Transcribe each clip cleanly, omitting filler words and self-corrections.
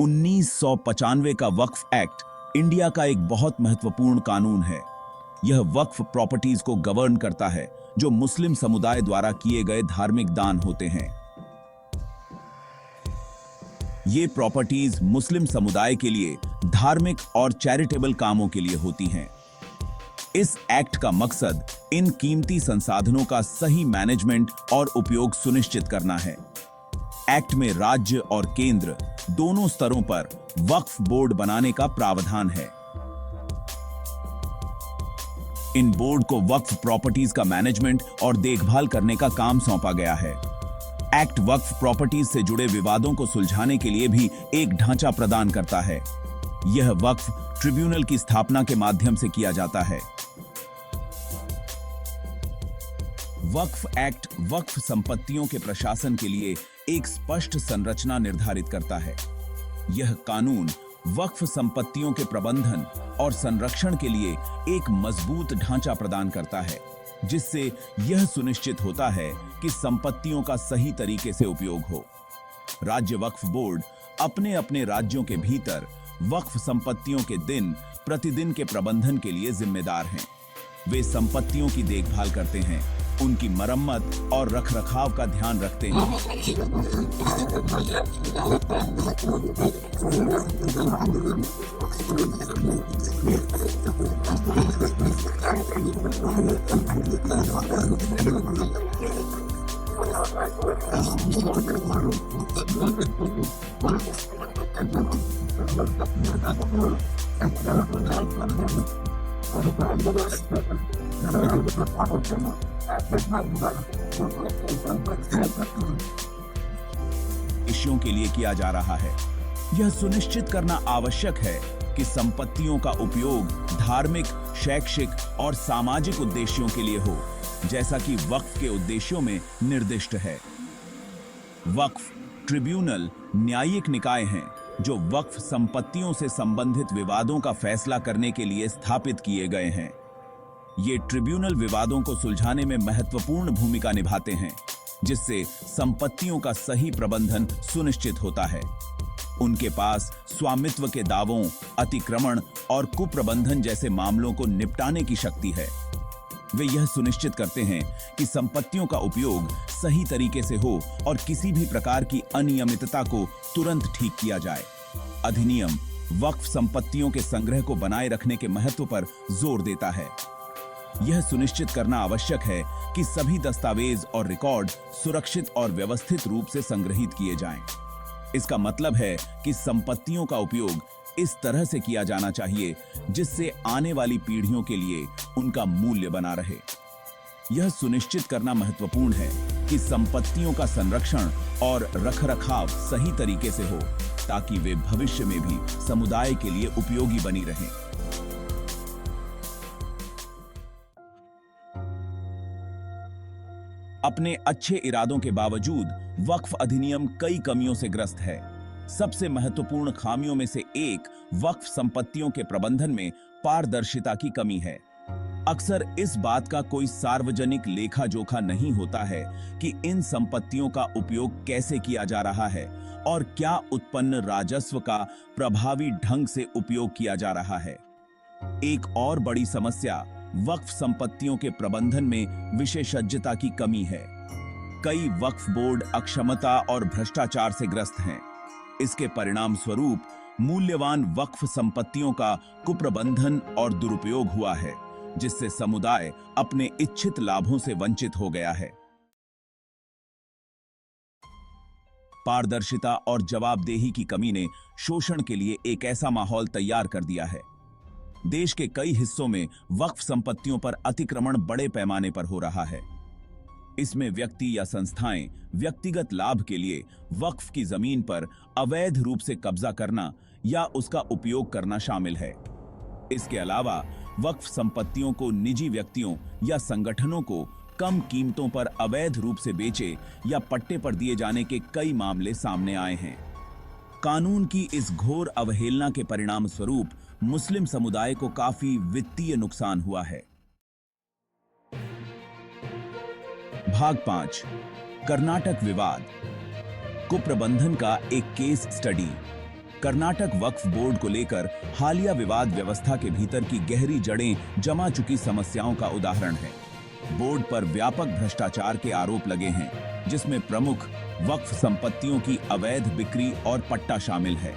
1995 का वक्फ act India का एक बहुत महत्वपूर्ण कानून है। यह वक्फ प्रॉपर्टीज को गवर्न करता है जो मुस्लिम समुदाय द्वारा किए गए धार्मिक दान होते हैं। ये प्रॉपर्टीज मुस्लिम समुदाय के लिए धार्मिक और चैरिटेबल कामों के लिए होती हैं। इस एक्ट का मकसद इन कीमती संसाधनों का सही मैनेजमेंट और उपयोग सुनिश्चित करना है। एक्ट में राज्य और केंद्र दोनों स्तरों पर वक्फ बोर्ड बनाने का प्रावधान है। इन बोर्ड को वक्फ प्रॉपर्टीज का मैनेजमेंट और देखभाल करने का काम सौंपा गया है। एक्ट वक्फ प्रॉपर्टीज से जुड़े विवादों को सुलझाने के लिए भी एक ढांचा प्रदान करता है। यह वक्फ ट्रिब्यूनल की स्थापना के माध्यम से किया जाता है। वक्फ एक्ट वक्फ संपत्तियों के प्रशासन के लिए एक स्पष्ट संरचना निर्धारित करता है। यह कानून वक्फ संपत्तियों के प्रबंधन और संरक्षण के लिए एक मजबूत ढांचा प्रदान करता है, जिससे यह सुनिश्चित होता है कि संपत्तियों का सही तरीके से उपयोग हो। राज्य वक्फ बोर्ड अपने अपने राज्यों के भीतर वक्फ संपत्तियों के दिन प्रतिदिन के प्रबंधन के लिए जिम्मेदार हैं। वे संपत्तियों की देखभाल करते हैं, उनकी मरम्मत और रखरखाव का ध्यान रखते हैं। विषयों के लिए किया जा रहा है। यह सुनिश्चित करना आवश्यक है कि संपत्तियों का उपयोग धार्मिक, शैक्षिक और सामाजिक उद्देश्यों के लिए हो, जैसा कि वक्फ के उद्देश्यों में निर्दिष्ट है। वक्फ ट्रिब्यूनल न्यायिक निकाय हैं जो वक्फ संपत्तियों से संबंधित विवादों का फैसला करने के लिए स्थापित किए गए हैं। ये ट्रिब्यूनल विवादों को सुलझाने में महत्वपूर्ण भूमिका निभाते हैं, जिससे संपत्तियों का सही प्रबंधन सुनिश्चित होता है। उनके पास स्वामित्व के दावों, अतिक्रमण और कुप्रबंधन जैसे मामलों को निपटाने की शक्ति है। वे यह सुनिश्चित करते हैं कि संपत्तियों का उपयोग सही तरीके से हो और किसी भी प्रकार की अनियमितता को तुरंत ठीक किया जाए। अधिनियम वक्फ संपत्तियों के संग्रह को बनाए रखने के महत्व पर जोर देता है। यह सुनिश्चित करना आवश्यक है कि सभी दस्तावेज और रिकॉर्ड सुरक्षित और व्यवस्थित रूप से संग्रहित किए जाएं। इसका मतलब है कि संपत्तियों का उपयोग इस तरह से किया जाना चाहिए जिससे आने वाली पीढ़ियों के लिए उनका मूल्य बना रहे। यह सुनिश्चित करना महत्वपूर्ण है कि संपत्तियों का संरक्षण और रखरखाव सही तरीके से हो, ताकि वे भविष्य में भी समुदाय के लिए उपयोगी बनी रहें। अपने अच्छे इरादों के बावजूद वक्फ अधिनियम कई कमियों से ग्रस्त है। सबसे महत्वपूर्ण खामियों में से एक वक्फ संपत्तियों के प्रबंधन में पारदर्शिता की कमी है। अक्सर इस बात का कोई सार्वजनिक लेखा जोखा नहीं होता है कि इन संपत्तियों का उपयोग कैसे किया जा रहा है और क्या उत्पन्न राजस्व का प्रभावी ढंग से उपयोग किया जा रहा है। एक और बड़ी समस्या वक्फ संपत्तियों के प्रबंधन में विशेषज्ञता की कमी है। कई वक्फ बोर्ड अक्षमता और भ्रष्टाचार से ग्रस्त हैं। इसके परिणाम स्वरूप मूल्यवान वक्फ संपत्तियों का कुप्रबंधन और दुरुपयोग हुआ है, जिससे समुदाय अपने इच्छित लाभों से वंचित हो गया है। पारदर्शिता और जवाबदेही की कमी ने शोषण के लिए एक ऐसा माहौल तैयार कर दिया है। देश के कई हिस्सों में वक्फ संपत्तियों पर अतिक्रमण बड़े पैमाने पर हो रहा है। इसमें व्यक्ति या संस्थाएं व्यक्तिगत लाभ के लिए वक्फ की जमीन पर अवैध रूप से कब्जा करना या उसका उपयोग करना शामिल है। इसके अलावा वक्फ संपत्तियों को निजी व्यक्तियों या संगठनों को कम कीमतों पर अवैध रूप से बेचे या पट्टे पर दिए जाने के कई मामले सामने आए हैं। कानून की इस घोर अवहेलना के परिणाम स्वरूप मुस्लिम समुदाय को काफी वित्तीय नुकसान हुआ है। भाग 5 कर्नाटक विवाद, कुप्रबंधन का एक केस स्टडी। कर्नाटक वक्फ बोर्ड को लेकर हालिया विवाद व्यवस्था के भीतर की गहरी जड़ें जमा चुकी समस्याओं का उदाहरण है। बोर्ड पर व्यापक भ्रष्टाचार के आरोप लगे हैं, जिसमें प्रमुख वक्फ संपत्तियों की अवैध बिक्री और पट्टा शामिल है।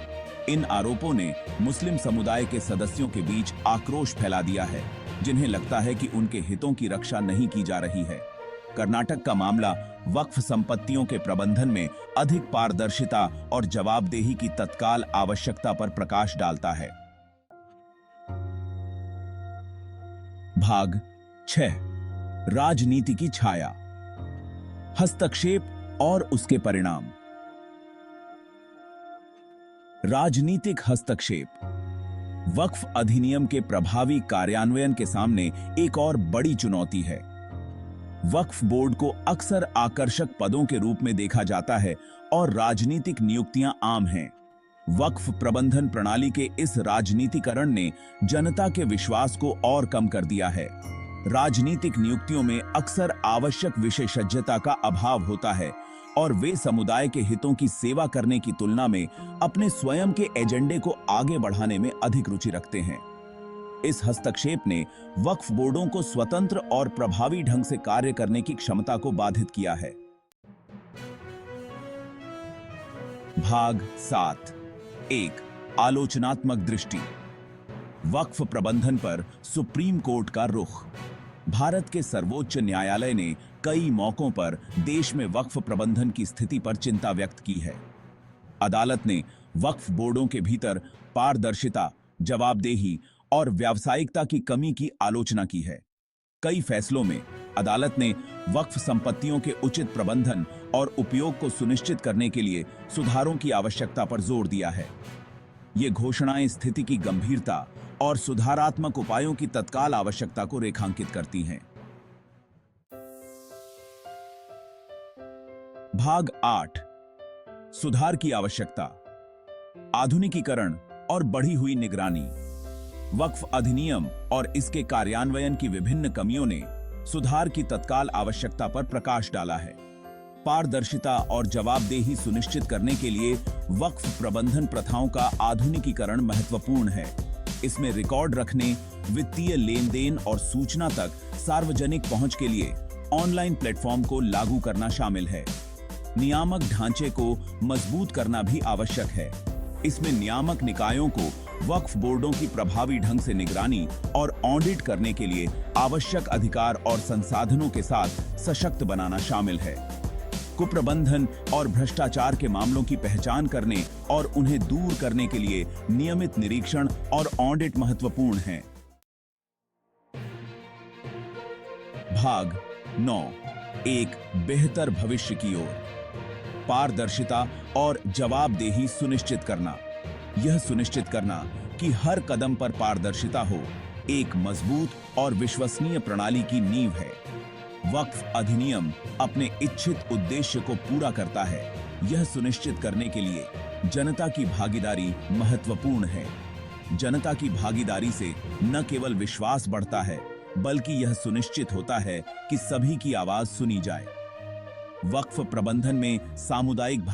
इन आरोपों ने मुस्लिम समुदाय के सदस्यों के बीच आक्रोश फैला दिया है, जिन्हें लगता है कि उनके हितों की रक्षा नहीं की जा रही है। कर्नाटक का मामला वक्फ संपत्तियों के प्रबंधन में अधिक पारदर्शिता और जवाबदेही की तत्काल आवश्यकता पर प्रकाश डालता है। भाग 6 राजनीति की छाया, हस्तक्षेप और उसके परिणाम। राजनीतिक हस्तक्षेप वक्फ अधिनियम के प्रभावी कार्यान्वयन के सामने एक और बड़ी चुनौती है। वक्फ बोर्ड को अक्सर आकर्षक पदों के रूप में देखा जाता है और राजनीतिक नियुक्तियां आम हैं। वक्फ प्रबंधन प्रणाली के इस राजनीतिकरण ने जनता के विश्वास को और कम कर दिया है। राजनीतिक नियुक्तियों में अक्सर आवश्यक विशेषज्ञता का अभाव होता है और वे समुदाय के हितों की सेवा करने की तुलना में अपने स्वयं के एजेंडे को आगे बढ़ाने में अधिक रुचि रखते हैं। इस हस्तक्षेप ने वक्फ बोर्डों को स्वतंत्र और प्रभावी ढंग से कार्य करने की क्षमता को बाधित किया है। भाग 7 1 आलोचनात्मक दृष्टि, वक्फ प्रबंधन पर सुप्रीम कोर्ट का रुख। भारत के सर्वोच्च न्यायालय ने कई मौकों पर देश में वक्फ प्रबंधन की स्थिति पर चिंता व्यक्त की है। अदालत ने वक्फ बोर्डों के भीतर पारदर्शिता, जवाबदेही और व्यावसायिकता की कमी की आलोचना की है। कई फैसलों में अदालत ने वक्फ संपत्तियों के उचित प्रबंधन और उपयोग को सुनिश्चित करने के लिए सुधारों की आवश्यकता पर जोर दिया है। ये घोषणाएं स्थिति की गंभीरता और सुधारात्मक उपायों की तत्काल आवश्यकता को रेखांकित करती हैं। भाग 8 सुधार की आवश्यकता, आधुनिकीकरण और बढ़ी हुई निगरानी। वक्फ अधिनियम और इसके कार्यान्वयन की विभिन्न कमियों ने सुधार की तत्काल आवश्यकता पर प्रकाश डाला है। पारदर्शिता और जवाबदेही सुनिश्चित करने के लिए वक्फ प्रबंधन प्रथाओं का आधुनिकीकरण महत्वपूर्ण है। इसमें रिकॉर्ड रखने, वित्तीय लेन देन और सूचना तक सार्वजनिक पहुंच के लिए ऑनलाइन प्लेटफॉर्म को लागू करना शामिल है। नियामक ढांचे को मजबूत करना भी आवश्यक है। इसमें नियामक निकायों को वक्फ बोर्डों की प्रभावी ढंग से निगरानी और ऑडिट करने के लिए आवश्यक अधिकार और संसाधनों के साथ सशक्त बनाना शामिल है। कुप्रबंधन और भ्रष्टाचार के मामलों की पहचान करने और उन्हें दूर करने के लिए नियमित निरीक्षण और ऑडिट महत्वपूर्ण हैं। भाग 9 एक बेहतर भविष्य की ओर, पारदर्शिता और जवाबदेही सुनिश्चित करना। यह सुनिश्चित करना कि हर कदम पर पारदर्शिता हो, एक मजबूत और विश्वसनीय प्रणाली की नींव है। वक्फ अधिनियम अपने इच्छित उद्देश्य को पूरा करता है। यह सुनिश्चित करने के लिए जनता की भागीदारी महत्वपूर्ण है। जनता की भागीदारी से न केवल विश्वास बढ़ता है, बल्कि यह सुनिश्चित होता है कि सभी की आवाज सुनी जाए। वक्फ प्रबंधन में सामुदायिक